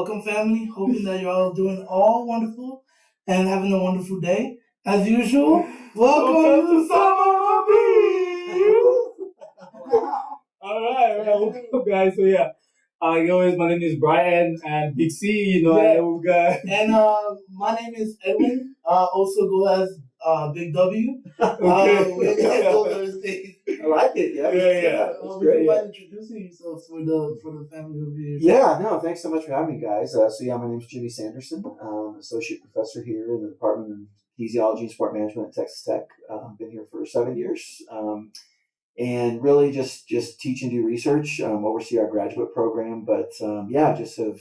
Welcome, family. Hoping that you're all doing all wonderful and having a wonderful day. As usual, welcome to Summer All right, welcome guys. So anyways, my name is Brian and Big C. And we got And my name is Edwin. Also go as Big W. Okay. Those things. I like it. Yeah. It's Would you mind introducing yourselves for the family over here? Yeah. No. Thanks so much for having me, guys. My name is Jimmy Sanderson. Associate professor here in the Department of Kinesiology and Sport Management at Texas Tech. Been here for 7 years. And really just teach and do research, oversee our graduate program. But just have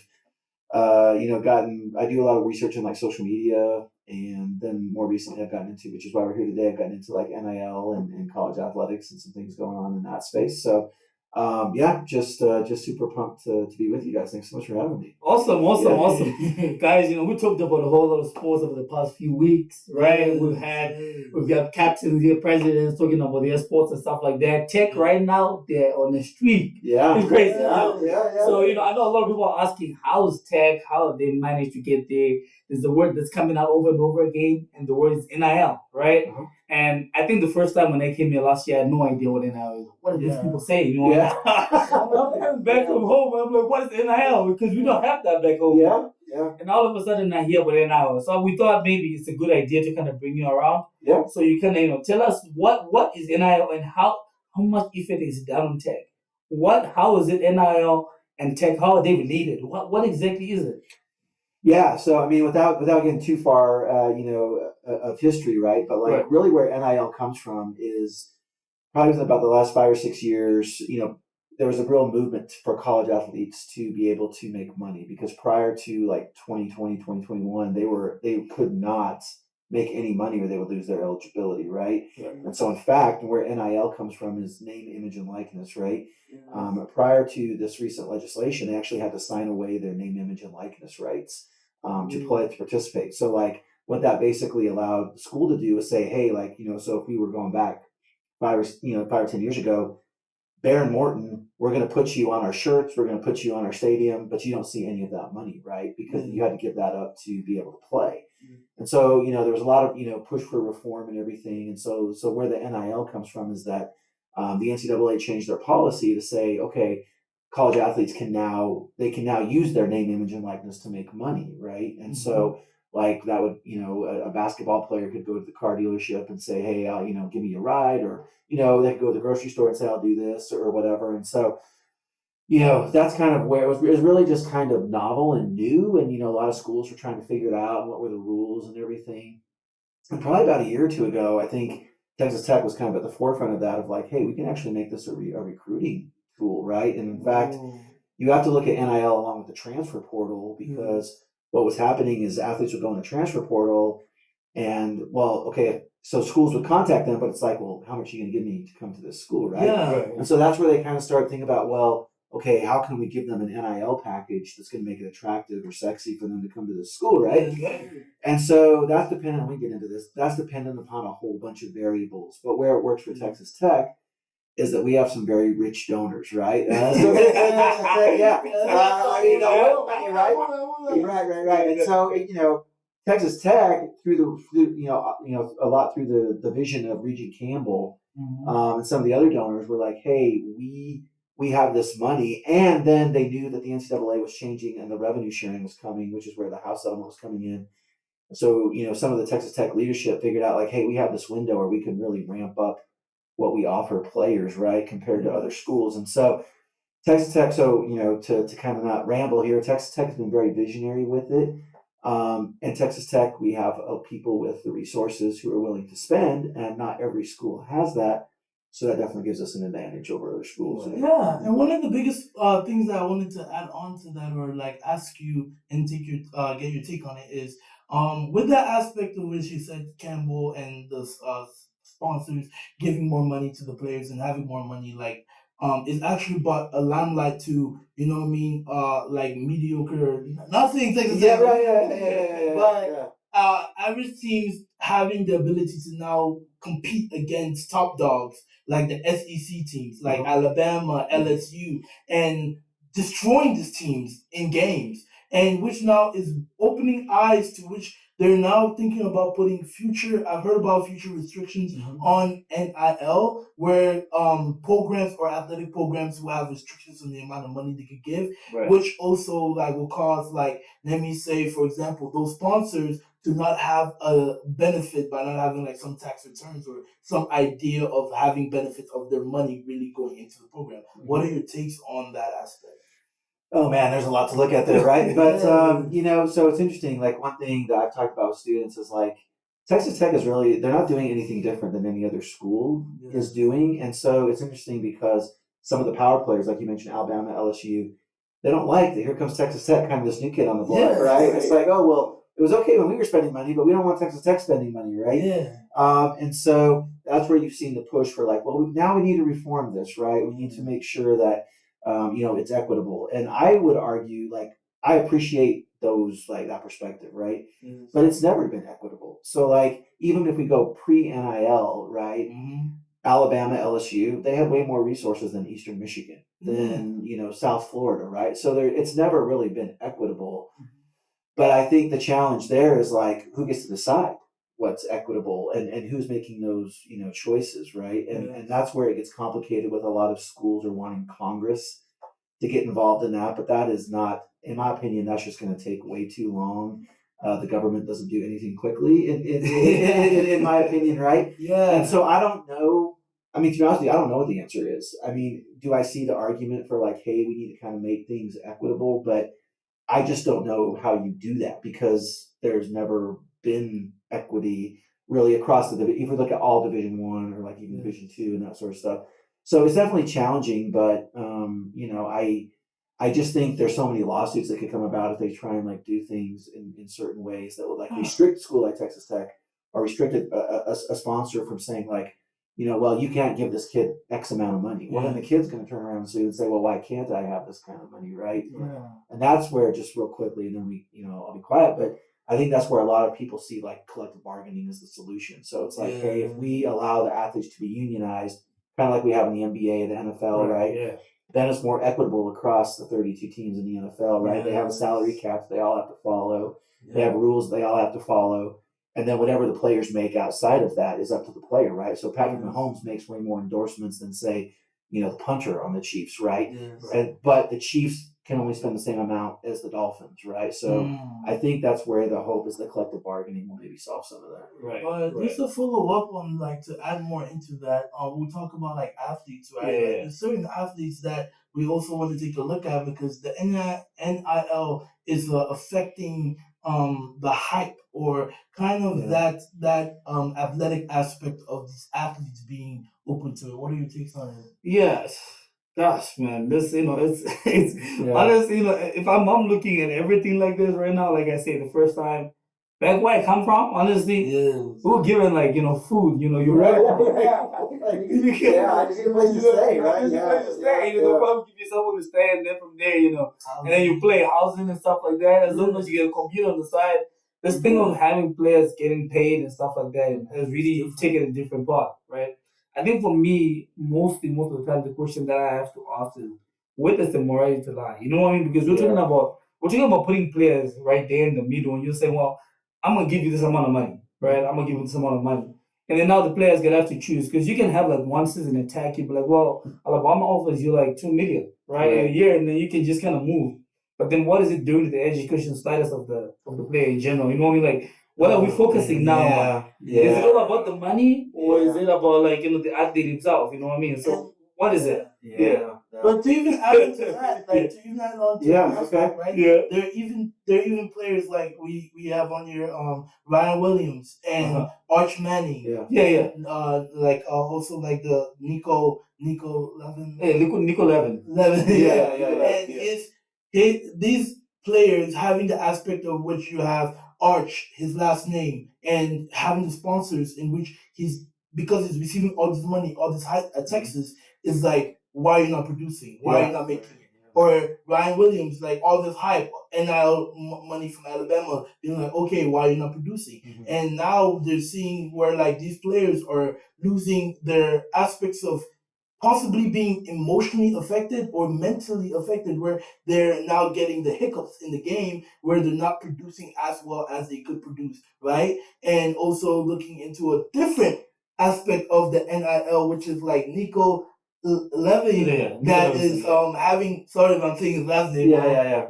I do a lot of research in like social media, and then more recently I've gotten into, which is why we're here today, I've gotten into like NIL and college athletics and some things going on in that space. So just super pumped to be with you guys. Thanks so much for having me. Awesome. Guys, we talked about a whole lot of sports over the past few weeks, right? We've got captains here, presidents talking about their sports and stuff like that. Tech right now, they're on the street. Yeah. It's crazy. Yeah. So, I know a lot of people are asking, how's Tech? How have they managed to get there? There's the word that's coming out over and over again, and the word is NIL, right? Uh-huh. And I think the first time when I came here last year, I had no idea what NIL is. What are these people saying? Yeah. I'm back from home. I'm like, what is NIL? Because we don't have that back home. Yeah. And all of a sudden, I hear about NIL. So we thought maybe it's a good idea to kind of bring you around. Yeah. So you can, tell us what is NIL and how much effort is done on Tech? How is it NIL and Tech? How are they related? What exactly is it? Yeah, so I mean, without getting too far, of history, right? But like, really, where NIL comes from is probably within about the last 5 or 6 years. There was a real movement for college athletes to be able to make money, because prior to like 2020, 2021, they could not make any money or they would lose their eligibility, right? And so, in fact, where NIL comes from is name, image, and likeness, right? Prior to this recent legislation, they actually had to sign away their name, image, and likeness rights to participate. So, like, what that basically allowed the school to do is say, hey, like, so if we were going back 5 or 10 years ago, Baron Morton, we're going to put you on our shirts, we're going to put you on our stadium, but you don't see any of that money, right? Because you had to give that up to be able to play. And so, there was a lot of, push for reform and everything. And so where the NIL comes from is that the NCAA changed their policy to say, okay, college athletes can now use their name, image, and likeness to make money, right? And so, like, that would, a basketball player could go to the car dealership and say, hey, give me a ride, or, they could go to the grocery store and say, I'll do this or whatever. And so, that's kind of where it was really just kind of novel and new. And, a lot of schools were trying to figure it out and what were the rules and everything. And probably about a year or two ago, I think Texas Tech was kind of at the forefront of that, of like, hey, we can actually make this a recruiting tool, right? And in fact, you have to look at NIL along with the transfer portal, because what was happening is athletes would go in the transfer portal and, so schools would contact them, but it's like, well, how much are you going to give me to come to this school, right? And so that's where they kind of start thinking about, well, okay, how can we give them an NIL package that's going to make it attractive or sexy for them to come to this school, right? And so that's dependent, we get into this, that's dependent upon a whole bunch of variables. But where it works for Texas Tech is that we have some very rich donors, right? Right. And so, Texas Tech, through a lot through the vision of Regent Campbell, and some of the other donors were like, hey, we have this money. And then they knew that the NCAA was changing and the revenue sharing was coming, which is where the House settlement was coming in. So, some of the Texas Tech leadership figured out, like, hey, we have this window where we can really ramp up what we offer players, right, compared to other schools. And so Texas Tech, to kind of not ramble here, Texas Tech has been very visionary with it. And Texas Tech, we have people with the resources who are willing to spend, and not every school has that. So that definitely gives us an advantage over other schools. Yeah, and one of the biggest things that I wanted to add on to that, or like ask you and get your take on it, is with that aspect of which you said Campbell and the sponsors giving more money to the players and having more money, like it's actually brought a limelight to, like mediocre, not saying Texas, but average teams having the ability to now compete against top dogs like the SEC teams, like Alabama, LSU, and destroying these teams in games. and which now is opening eyes to which they're now thinking about putting future. I've heard about future restrictions on NIL, where programs or athletic programs will have restrictions on the amount of money they could give, which also like will cause like, let me say for example, those sponsors to not have a benefit by not having like some tax returns or some idea of having benefits of their money really going into the program. What are your takes on that aspect? Oh man, there's a lot to look at there, right? But you know, so it's interesting. Like one thing that I've talked about with students is like Texas Tech is really they're not doing anything different than any other school is doing, and so it's interesting because some of the power players, like you mentioned, Alabama, LSU, they don't like that. Here comes Texas Tech, kind of this new kid on the block, right? It's like, oh well, it was okay when we were spending money, but we don't want Texas Tech spending money, right? And so that's where you've seen the push for like, well, now we need to reform this, right? We need to make sure that you know, it's equitable. And I would argue, like, I appreciate those, like, that perspective, right? But it's never been equitable. So, like, even if we go pre NIL, right? Alabama, LSU, they have way more resources than Eastern Michigan, than, you know, South Florida, right? So it's never really been equitable. But I think the challenge there is, like, who gets to decide what's equitable and who's making those, you know, choices, right? And that's where it gets complicated with a lot of schools are wanting Congress to get involved in that, but that is not, in my opinion, that's just going to take way too long. The government doesn't do anything quickly, in my opinion, right? And so I don't know. I mean, to be honest with you, I don't know what the answer is. I mean, do I see the argument for like, hey, we need to kind of make things equitable? But I just don't know how you do that because there's never been equity really across the if you look at all Division 1 or like even Division 2 and that sort of stuff. So it's definitely challenging, but you know, I just think there's so many lawsuits that could come about if they try and like do things in certain ways that would like restrict a school like Texas Tech or restrict a sponsor from saying like, you know, well, you can't give this kid X amount of money. Well, then the kid's going to turn around and sue and say, well, why can't I have this kind of money, right? And that's where just real quickly, and then we, you know, I'll be quiet, but I think that's where a lot of people see like collective bargaining as the solution. So it's like, hey, if we allow the athletes to be unionized, kind of like we have in the NBA, the NFL, right? Then it's more equitable across the 32 teams in the NFL, right? They have a salary cap they all have to follow. They have rules they all have to follow. And then whatever the players make outside of that is up to the player, right? So Patrick Mahomes makes way more endorsements than, say, you know, the punter on the Chiefs, right? But the Chiefs can only spend the same amount as the Dolphins, right? So I think that's where the hope is that collective bargaining will maybe solve some of that. Just to follow up on, like, to add more into that, we'll talk about like athletes, right? Like, there's certain athletes that we also want to take a look at because the NIL is affecting the hype or kind of that athletic aspect of these athletes being open to it. What are your takes on it? Yes. Gosh, man, this, you know, it's honestly, you know, if I'm looking at everything like this right now, like I say, the first time back where I come from, honestly, we were given like, you know, food, you know, you I just need a place to stay, right? You know, probably give you somewhere to stay, and then from there, you know, and then you play housing and stuff like that. As long as you get a computer on the side, this thing of having players getting paid and stuff like that has really taken a different part, right? I think for me, most of the time, the question that I have to ask is, where does the morality lie? You know what I mean? Because we're talking about putting players right there in the middle, and you're saying, well, I'm gonna give you this amount of money, right? I'm gonna give you this amount of money. And then now the players gonna have to choose because you can have like one season attack, you'd be like, well, Alabama offers you like $2 million, right? A year, and then you can just kind of move. But then what is it doing to the education status of the player in general? You know what I mean? Like, what are we focusing now on? Is it all about the money or is it about like, you know, the athlete himself? You know what I mean? So what is it? But to even add on to that, like to even add on to that, right? There are even players like we have on here, Ryan Williams and Arch Manning. Like also like the Nico Levin. Nico Levin. And these players having the aspect of which you have Arch, his last name, and having the sponsors in which because he's receiving all this money, all this hype at Texas, is like, why are you not producing? Why are you not making it? Or Ryan Williams, like all this hype, NIL money from Alabama, being like, okay, why are you not producing? And now they're seeing where like these players are losing their aspects of possibly being emotionally affected or mentally affected, where they're now getting the hiccups in the game, where they're not producing as well as they could produce, right? And also looking into a different aspect of the NIL, which is like Nico Levy, that is having, sorry if I'm saying his last name,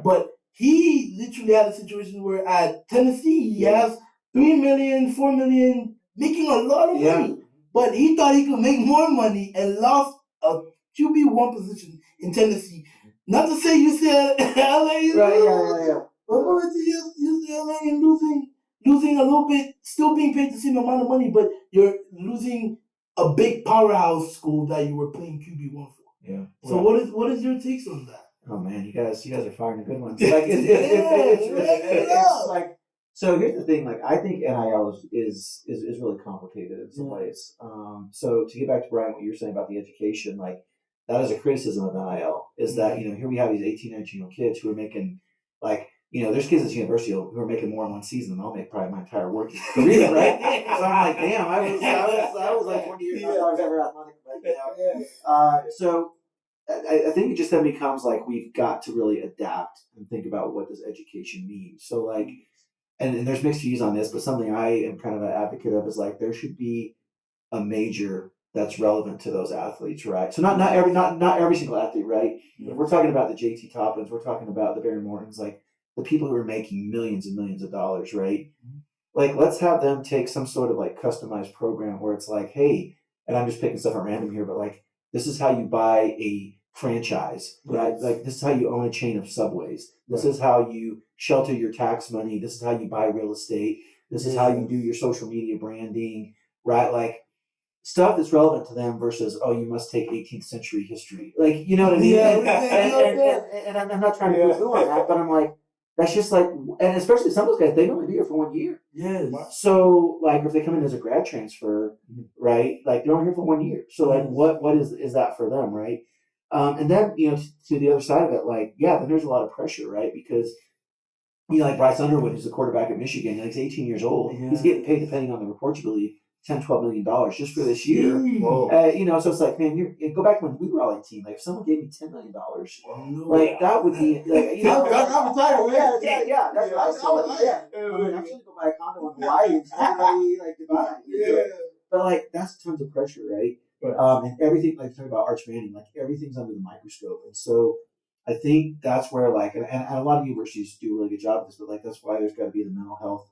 but he literally had a situation where at Tennessee he has 3 million, 4 million, making a lot of money. But he thought he could make more money and lost a QB1 position in Tennessee. Not to say UCLA is but going to UCLA and losing a little bit, still being paid the same amount of money, but you're losing a big powerhouse school that you were playing QB1 for. Yeah. So what is your takes on that? Oh man, you guys are firing the good ones. Like it's like, so here's the thing. Like I think NIL is really complicated in some ways. So to get back to Brian, what you were saying about the education, like that is a criticism of NIL. Is that here we have these 18, 19-year-old kids who are making like. There's kids at the university who are making more in one season than I'll make probably my entire working career, right? So I'm like, damn, I was like 20 years old, I was ever athletic, so I think it just then becomes like we've got to really adapt and think about what does education mean. So like, and there's mixed views on this, but something I am kind of an advocate of is like there should be a major that's relevant to those athletes, right? So not every single athlete, right? If we're talking about the JT Toppins, we're talking about the Barry Mortons, like the people who are making millions and millions of dollars, right? Like let's have them take some sort of like customized program where it's like, hey, and I'm just picking stuff at random here, but like this is how you buy a franchise, right? Like this is how you own a chain of subways. This is how you shelter your tax money. This is how you buy real estate. This is how you do your social media branding, right? Like stuff that's relevant to them versus, oh, you must take 18th century history. Like, you know what I mean? And I'm not trying to go on that, but I'm like, that's just like, and especially some of those guys, they only be here for 1 year. So, like, if they come in as a grad transfer, right? Like, they're only here for 1 year. So, like, what is that for them, right? And then, to the other side of it, like, then there's a lot of pressure, right? Because, like Bryce Underwood, who's the quarterback at Michigan, he's 18 years old. He's getting paid, depending on the report you believe, $10-12 million just for this year. So it's like, man, you go back when we were all 18. Like, if someone gave me $10 million, like that would be like, I'm retired. That's what I said. I'm just gonna go buy a condo in Hawaii and everybody like to buy. But like, that's tons of pressure, right? And everything, like talking about Arch Manning, like everything's under the microscope, and so I think that's where like, and a lot of universities do a really good job of this, but like that's why there's got to be the mental health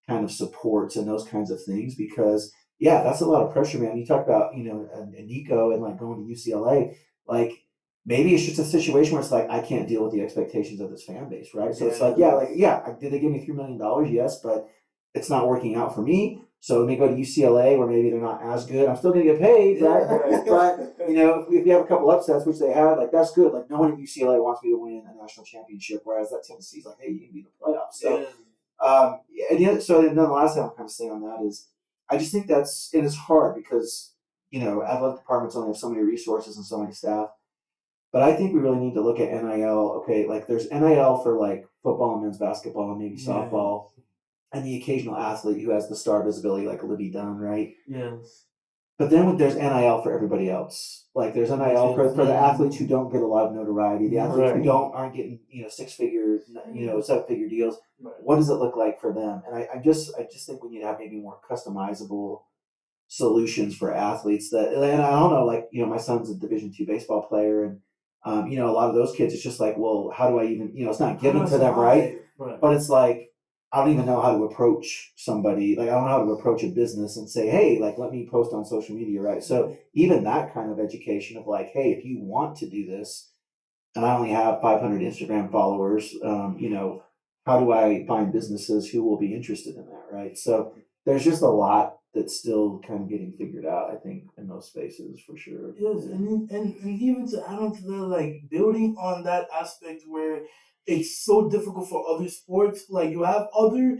kind of supports and those kinds of things, because that's a lot of pressure, man. You talk about and Nico and like going to UCLA, like maybe it's just a situation where it's like I can't deal with the expectations of this fan base, right? So it's like did they give me $3 million? Yes, but it's not working out for me. So let me go to UCLA where maybe they're not as good. I'm still gonna get paid, right? But if you have a couple upsets, which they had, like that's good. Like no one at UCLA wants me to win a national championship, whereas that Tennessee's like, hey, you can be in the playoffs. So and then the last thing I'm kind of saying on that is I just think it's hard because athletic departments only have so many resources and so many staff, but I think we really need to look at NIL. Okay, like there's NIL for like football and men's basketball and maybe softball, and the occasional athlete who has the star visibility like Libby Dunn, right? But then there's NIL for everybody else. Like there's NIL for the athletes who don't get a lot of notoriety, the athletes who aren't getting 6-figure, 7-figure deals. What does it look like for them? And I just think we need to have maybe more customizable solutions for athletes that, and I don't know, like my son's a Division II baseball player, and a lot of those kids, it's just like, well, how do I even it's not given to them, right? But it's like I don't even know how to approach somebody. Like I don't know how to approach a business and say, hey, like let me post on social media, right? So even that kind of education of like, hey, if you want to do this, and I only have 500 Instagram followers, how do I find businesses who will be interested in that, right? So there's just a lot that's still kind of getting figured out, I think, in those spaces for sure. Yes, and even to add on to that, like building on that aspect where it's so difficult for other sports. Like you have other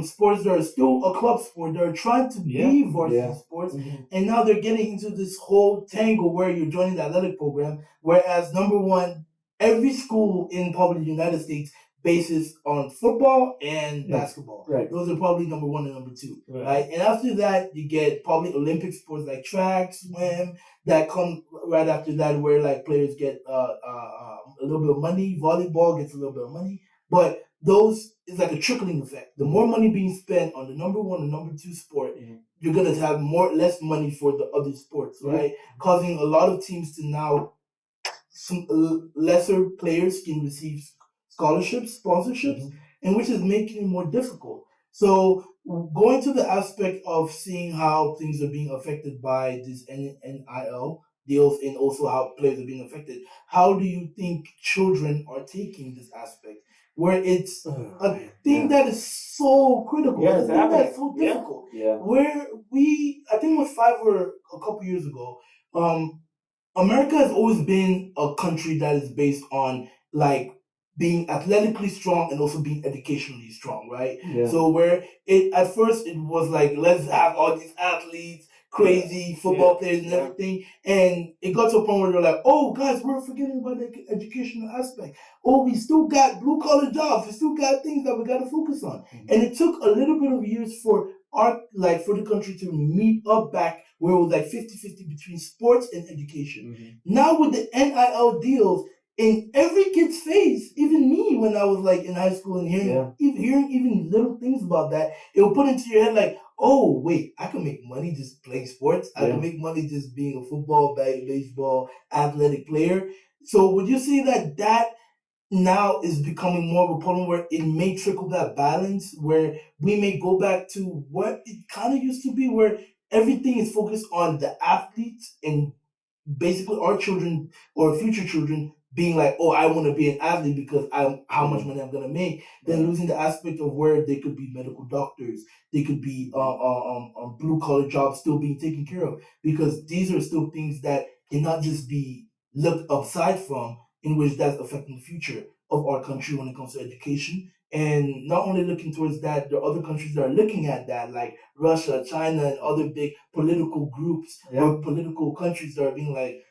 sports that are still a club sport. They're trying to be varsity sports, and now they're getting into this whole tangle where you're joining the athletic program. Whereas number one, every school in probably the United States basis on football and basketball. Right. Those are probably number one and number two, Right. right? And after that, you get probably Olympic sports like track, swim, that come right after that, where like players get a little bit of money. Volleyball gets a little bit of money, but those is like a trickling effect. The more money being spent on the number one and number two sport, you're gonna have less money for the other sports, right? Causing a lot of teams to now some lesser players can receive scholarships, sponsorships, and which is making it more difficult. So going to the aspect of seeing how things are being affected by this NIL deals and also how players are being affected, how do you think children are taking this aspect? Where it's a thing that is so critical, Yeah, a thing that's so difficult. Yeah. Where I think it was 5 or a couple years ago, America has always been a country that is based on like being athletically strong and also being educationally strong, right? Yeah. So where it at first it was like let's have all these athletes, crazy football players and everything, and it got to a point where they're like, oh guys, we're forgetting about the educational aspect. Oh, we still got blue collar jobs, we still got things that we got to focus on, and it took a little bit of years for for the country to meet up back where it was like 50-50 between sports and education. Now with the NIL deals, in every kid's face, even me when I was like in high school and hearing even little things about that, it will put into your head like, oh wait, I can make money just playing sports. I can make money just being a football, baseball, athletic player. So would you say that now is becoming more of a problem where it may trickle that balance where we may go back to what it kind of used to be where everything is focused on the athletes and basically our children or future children being like, oh, I want to be an athlete because I'm how much money I'm gonna make. Then losing the aspect of where they could be medical doctors, they could be blue collar jobs still being taken care of because these are still things that cannot just be looked aside from, in which that's affecting the future of our country when it comes to education. And not only looking towards that, there are other countries that are looking at that, like Russia, China, and other big political groups or political countries that are being like,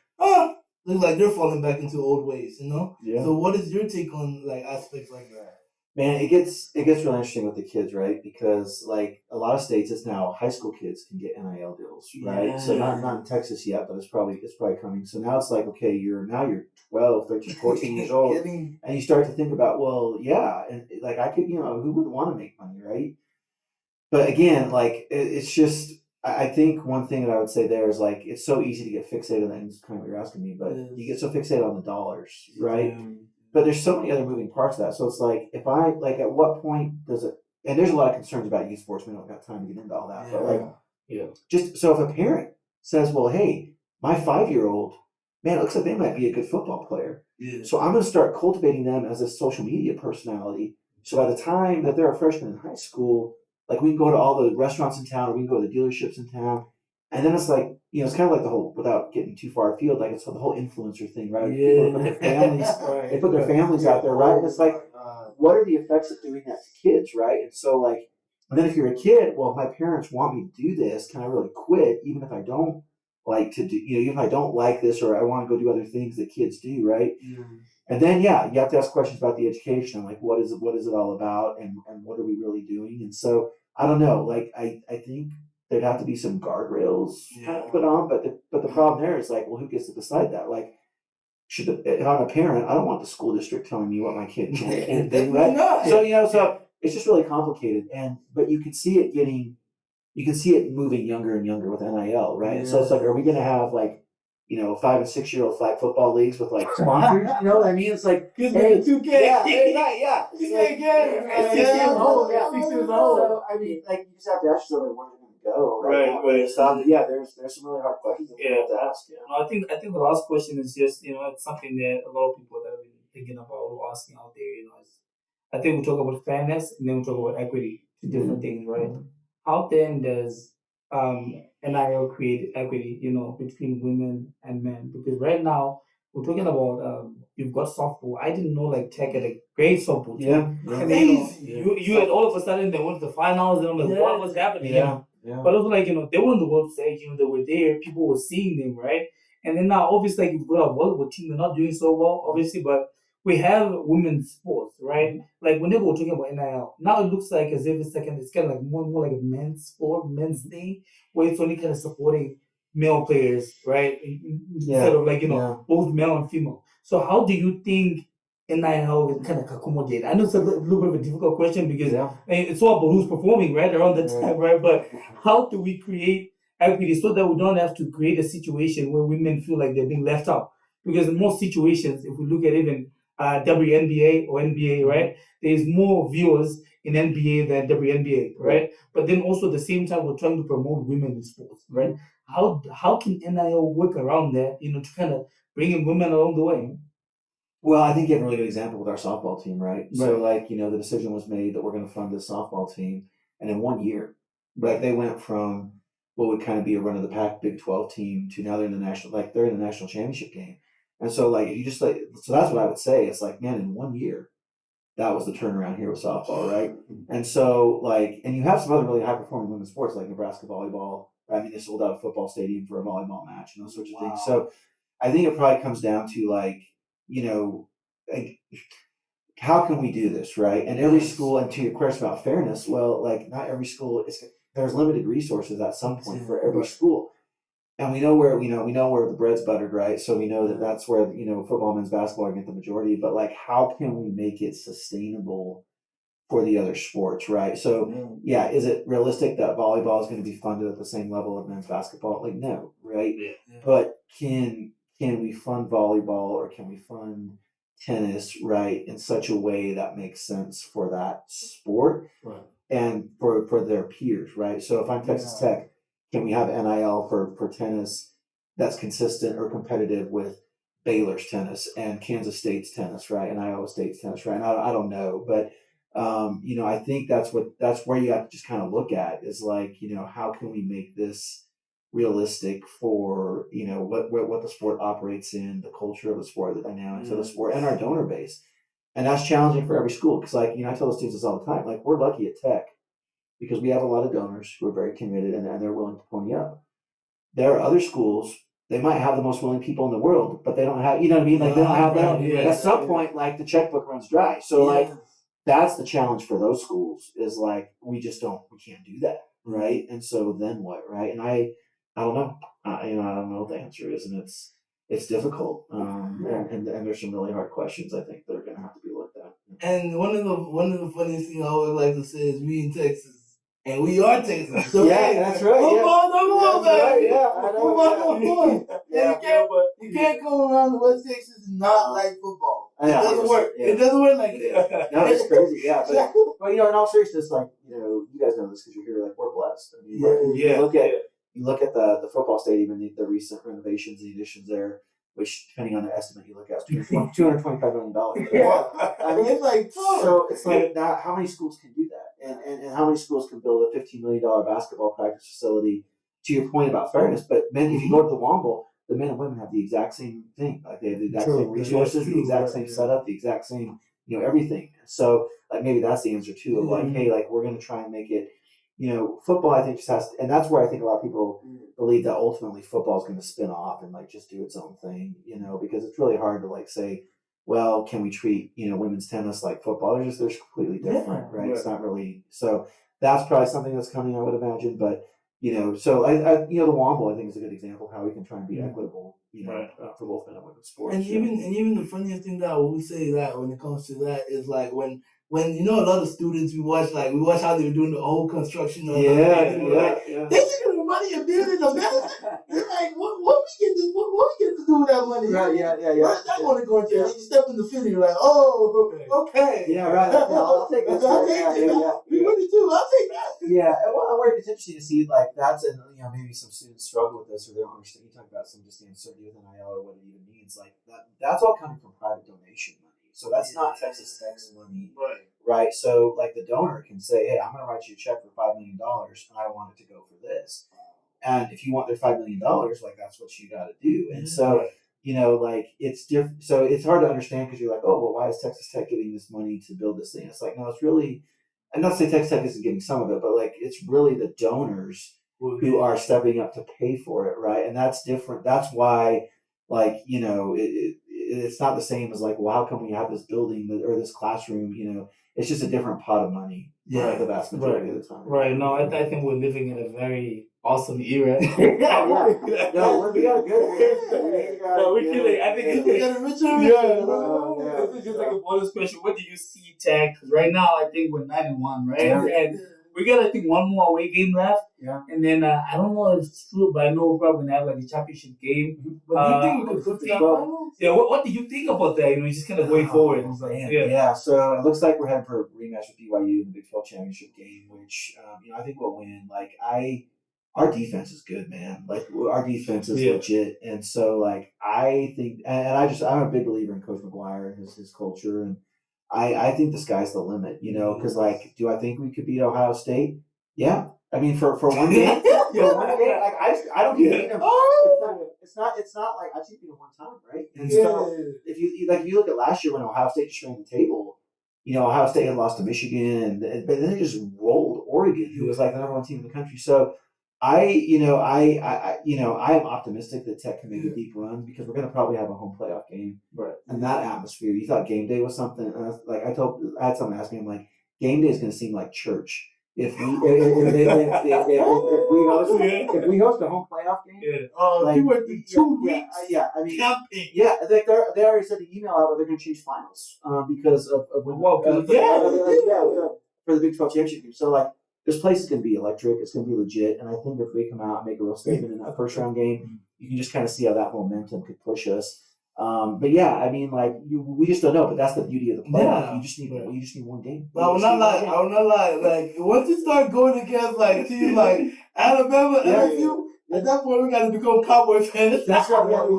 looks like they're falling back into old ways, you know? Yeah. So what is your take on like aspects like that? Man, it gets really interesting with the kids, right? Because like a lot of states, it's now high school kids can get NIL deals, right? So not in Texas yet, but it's probably coming. So now it's like, okay, you're 12, 13, 14 years old, and you start to think about, well, yeah, and like I could, who wouldn't want to make money, right? But again, like it's just, I think one thing that I would say there is like it's so easy to get fixated on, and it's kind of what you're asking me, but you get so fixated on the dollars, right? But there's so many other moving parts to that. So it's like, if I, like, at what point does it, and there's a lot of concerns about youth sports. We don't got time to get into all that. But, like, just so if a parent says, well, hey, my 5-year-old, man, it looks like they might be a good football player. So I'm going to start cultivating them as a social media personality. So by the time that they're a freshman in high school, like, we can go to all the restaurants in town, or we can go to the dealerships in town. And then it's like, it's kind of like the whole, without getting too far afield, like it's the whole influencer thing, right? People put their families, they put their families out there, right? And it's like, what are the effects of doing that to kids, right? And so like, and then if you're a kid, well, if my parents want me to do this, can I really quit, even if I don't like to do, even if I don't like this, or I want to go do other things that kids do, right? And then, you have to ask questions about the education, like what is it all about, and what are we really doing? And so, I don't know, like, I think there'd have to be some guardrails kind of put on, but the problem there is like, well, who gets to decide that? Like, if I'm a parent, I don't want the school district telling me what my kid can do, right? So so it's just really complicated, but you can see it moving younger and younger with NIL, right? So it's like, are we going to have like 5 and 6 year old flag football leagues with like sponsors? You know what I mean? It's like, hey, 2K, yeah, 6 years old, 6 years old. So I mean, like, you just have to ask yourself, like, where they're going to go, Right. So there's some really hard questions that you have to ask. No, I think the last question is just it's something that a lot of people that have been thinking about or asking out there. Is, I think we talk about fairness and then we talk about equity, two different things, right? How then does NIL create equity, between women and men? Because right now we're talking about you've got softball. I didn't know like Tech had a great softball team. And then, you had all of a sudden they went to the finals and I'm like, what was happening? But it was like, they were on the world stage, they were there, people were seeing them, right? And then now obviously like you've got a volleyball team, they're not doing so well, obviously, but we have women's sports, right? Like whenever we're talking about NIL, now it looks like as if it's kind of like more like a men's sport, men's thing, where it's only kind of supporting male players, right? Instead of like both male and female. So how do you think NIL will kind of accommodate? I know it's a little bit of a difficult question because it's all about who's performing, right, around the time, right? But how do we create equity so that we don't have to create a situation where women feel like they're being left out? Because in most situations, if we look at even WNBA or NBA, right, there's more viewers in NBA than WNBA, right? But then also at the same time, we're trying to promote women in sports, right? How can NIL work around that, to kind of bring in women along the way? Well, I think you have a really good example with our softball team, right? So, like, the decision was made that we're going to fund this softball team, and in 1 year, like, they went from what would kind of be a run of the pack Big 12 team to now they're in the national championship game. And so, like, if you just so that's what I would say. It's like, man, in 1 year, that was the turnaround here with softball, right? And so, like, and you have some other really high performing women's sports like Nebraska volleyball. I mean, they sold out a football stadium for a volleyball match and those sorts of things. So, I think it probably comes down to like, like, how can we do this, right? And every school, and to your question about fairness, well, like, not every school there's limited resources at some point for every school. And we know where the bread's buttered, right? So we know that that's where football, men's basketball get the majority. But like, how can we make it sustainable for the other sports, right? So is it realistic that volleyball is going to be funded at the same level of men's basketball? Like, no, right? But can we fund volleyball or can we fund tennis, right, in such a way that makes sense for that sport and for their peers, right? So if I'm Texas Tech, can we have NIL for tennis that's consistent or competitive with Baylor's tennis and Kansas State's tennis, right, and Iowa State's tennis, right? And I don't know, but I think that's where you have to just kind of look at is like, how can we make this realistic for what the sport operates in, the culture of the sport, the dynamics of the sport, and our donor base. And that's challenging for every school because, like, I tell the students this all the time. Like, we're lucky at Tech because we have a lot of donors who are very committed and they're willing to pony up. There are other schools, they might have the most willing people in the world, but they don't have, you know what I mean? Like, they don't have that. At some point, like, the checkbook runs dry. So, like, that's the challenge for those schools is like, we can't do that, right? And so then what, right? And I don't know. I don't know what the answer is, and it's difficult. And there's some really hard questions I think that are going to have to be looked at. And one of the funniest things I always like to say is we in Texas, and we are Texas. So that's right. Football number one, baby. I know. Football number one. You can't come around the West Texas and not like football. It doesn't work. It doesn't work like that. No, it's crazy. Yeah, but in all seriousness, like you guys know this because you're here. Like, we're blessed. I mean, you look at the football stadium and the recent renovations and additions there, which, depending on the estimate you look at, is $225 million. I mean, it's like, so it's like that. How many schools can do that? And how many schools can build a $15 million basketball practice facility? To your point about fairness, but men, if you go to the Womble, the men and women have the exact same thing. Like, they have the exact same resources, the exact same setup, the exact same, everything. So, like, maybe that's the answer too. Of like, hey, like, we're going to try and make it. Football, I think, just has to, and that's where I think a lot of people believe that ultimately football is going to spin off and like just do its own thing, because it's really hard to like say, well, can we treat, women's tennis like football? They're completely different, right? It's not really, so that's probably something that's coming, I would imagine, but, so I the Womble, I think, is a good example of how we can try and be equitable, for both men and women's sports. And even the funniest thing that I will say that when it comes to that is like when a lot of students we watch how they were doing the whole construction of they taking the money and building a medicine. They're like, what we get to do with that money? Right, Where's that going to go into? You step in the field, you're like, oh, okay. Yeah, right. I'll take this. We really do. I'll take that. Yeah, well, where it's interesting to see, like, that's, and maybe some students struggle with this or they don't understand. You talk about some just the uncertainty with NIL or what it even means. Like, that's all coming from private donation money. So that's not Texas Tech's money, right? So, like, the donor can say, hey, I'm going to write you a check for $5 million and I want it to go for this. And if you want their $5 million, like, that's what you got to do. And so, like, it's different. So it's hard to understand because you're like, oh, well, why is Texas Tech getting this money to build this thing? It's like, no, it's really, I'm not saying Texas Tech isn't getting some of it, but like, it's really the donors who are stepping up to pay for it, right? And that's different. That's why, like, it's not the same as like, well, how come we have this building or this classroom? It's just a different pot of money. The vast majority of the time. Right. No, I think we're living in a very awesome era. No, we got a good. No, we kill it. I think We got a richer. This is just like a bonus question. What do you see, Tech? Right now, I think we're 9-1, right? Yeah. And we got, I think, one more away game left. Yeah. And then I don't know if it's true, but I know we're probably gonna have like a championship game. But do you think we could put the finals? Yeah. What do you think about that? Just kind of going forward. It's like, Yeah. So it looks like we're heading for a rematch with BYU in the Big 12 championship game, which I think we'll win. Like our defense is good, man. Like our defense is legit, and so like I think, and I'm a big believer in Coach McGuire and his culture, and I think the sky's the limit, because like, do I think we could beat Ohio State? Yeah, I mean for one game, one game, like I don't beat them. It's not like I beat them one time, right? And so if you look at last year when Ohio State just ran the table, Ohio State had lost to Michigan, but then they just rolled Oregon, who was like the number one team in the country. So I am optimistic that Tech can make a deep run because we're going to probably have a home playoff game. Right. And that atmosphere, you thought game day was something. I had someone ask me, I'm like, game day is going to seem like church if we host a home playoff game. Yeah. You went through 2 weeks. I mean, camping. Yeah, they already sent the email out where they're going to change finals because of for the Big 12 championship game. So like. This place is going to be electric. It's going to be legit. And I think if we come out and make a real statement in that first round game, you can just kind of see how that momentum could push us. But yeah, I mean, like we just don't know. But that's the beauty of the playoff. Yeah. You just need one game. But I will not lie. Like once you start going against like teams like Alabama, LSU, at that point we got to become Cowboy fans. That's right. Yeah. But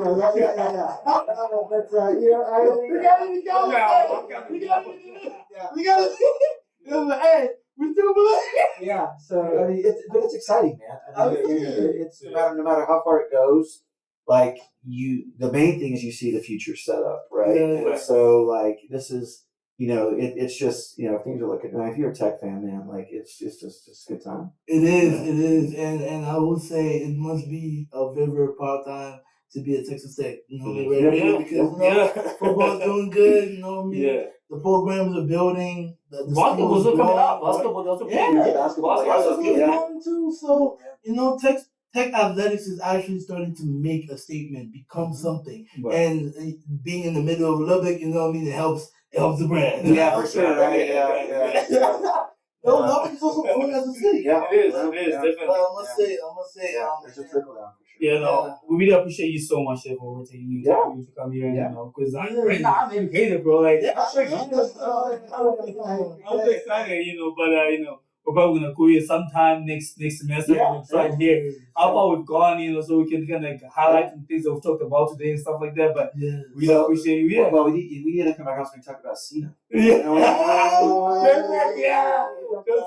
we got to. Hey. We still believe. Yeah, so I mean, it's exciting, man. I mean, it's no matter how far it goes. Like the main thing is you see the future set up, right? Yeah. So like this is, it's just things are looking. If you're a Tech fan, man, like it's just a good time. It is, and I would say it must be a very very proud time to be at Texas Tech. Because football's doing good. Yeah. The programs are building. The basketball's coming up. Basketball basketball is going too. So Tech athletics is actually starting to make a statement, become something, and being in the middle of Lubbock, it helps the brand. Yeah, for sure. Right? Yeah. No, Lubbock is also growing as a city. Yeah, it is definitely. But I must say, it's a trickle down for sure. Yeah, we really appreciate you so much for taking you to come here and because right now I'm educated, bro. Like I'm so excited, but we're probably gonna call you sometime next semester. We're gonna try here. How far we've gone, so we can kind of highlight some things that we've talked about today and stuff like that. But we appreciate you. Yeah. Well, we need to come back and talk about Cena. Yeah.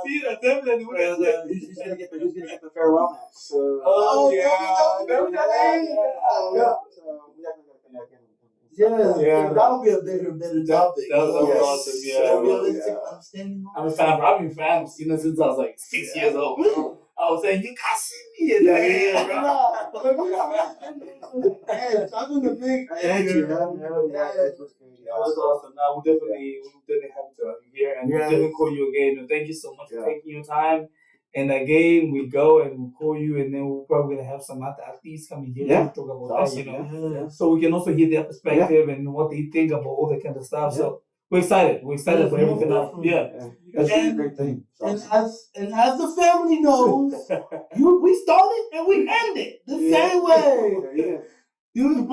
Cena, definitely. Who's gonna get the farewell match? So. So we definitely that'll be a better topic. That was awesome. Yeah. Realistic understanding. I'm a fan. I've been a fan of Cena since I was like 6 years old. I was saying, you can't see me in there. I'm in the big. That was awesome. Now we'll definitely have to have you here and we'll definitely call you again. And thank you so much for taking your time. And again, we go and we'll call you, and then we're probably gonna have some other athletes coming here to talk about that, so we can also hear their perspective and what they think about all that kind of stuff. So we're excited. We're excited for everything else. That's a great thing. And as the family knows, we started and we ended the same way. Yeah. You